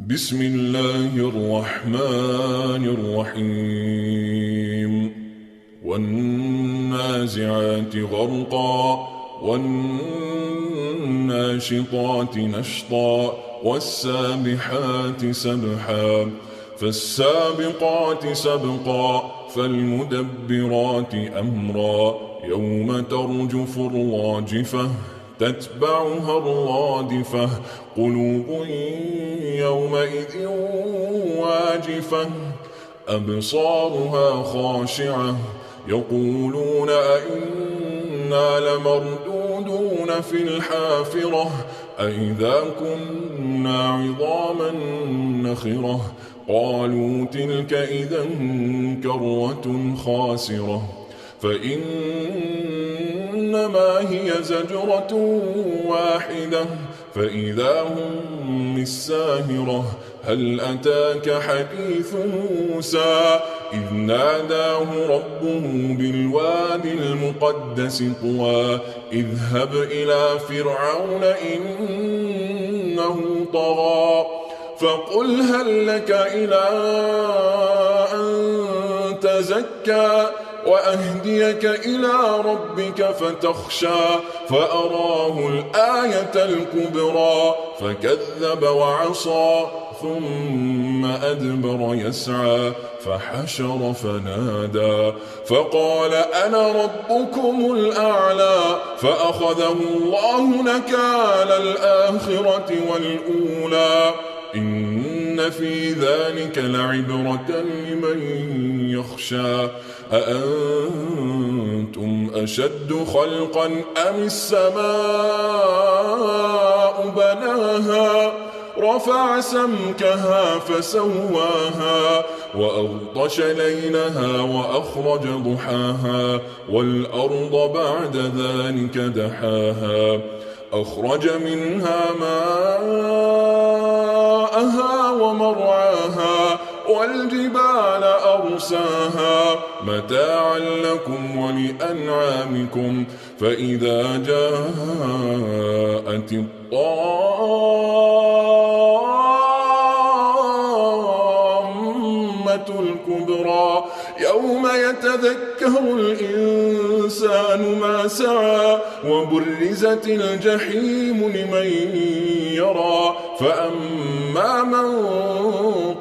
بسم الله الرحمن الرحيم والنازعات غرقا والناشطات نشطا والسابحات سبحا فالسابقات سبقا فالمدبرات أمرا يوم ترجف الراجفة تتبعها الرادفة قلوب يومئذ واجفة أبصارها خاشعة يقولون أئنا لمردودون في الحافرة أئذا كنا عظاما نخرة قالوا تلك إذا كرة خاسرة فإنما هي زجرة واحدة فإذا هم بالساهرة هل أتاك حديث موسى إذ ناداه ربه بالوادي المقدس طوى اذهب إلى فرعون إنه طغى فقل هل لك إلى أن تزكى وأهديك إلى ربك فتخشى فأراه الآية الكبرى فكذب وعصى ثم أدبر يسعى فحشر فنادى فقال أنا ربكم الأعلى فأخذه الله نكال الآخرة والأولى إن في ذلك لعبرة لمن يخشى أأنتم أشد خلقا أم السماء بناها رفع سمكها فسواها وأغطش ليلها وأخرج ضحاها والأرض بعد ذلك دحاها أخرج منها ماءها ومرعاها والجبال أرساها متاعا لكم ولأنعامكم فإذا جاءت الطامة الكبرى يوم يتذكر الإنسان ما سعى وبرزت الجحيم لمن يرى فأما من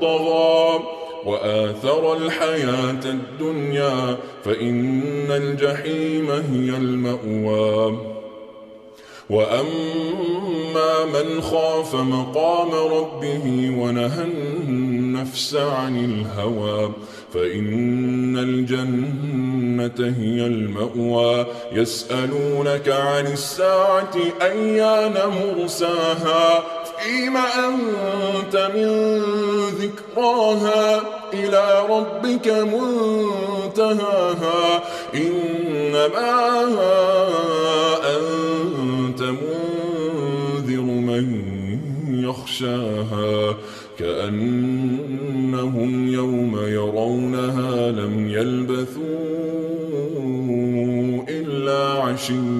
طغى وآثر الحياة الدنيا فإن الجحيم هي المأوى وأما من خاف مقام ربه ونهى النفس عن الهوى فإن الجنة هي المأوى يسألونك عن الساعة أيان مرساها فيم أنت من ذكراها إلى ربك منتهاها إنما أنت منذر من يخشاها كأنهم يوم يرونها لم يلبثوا إلا عشيا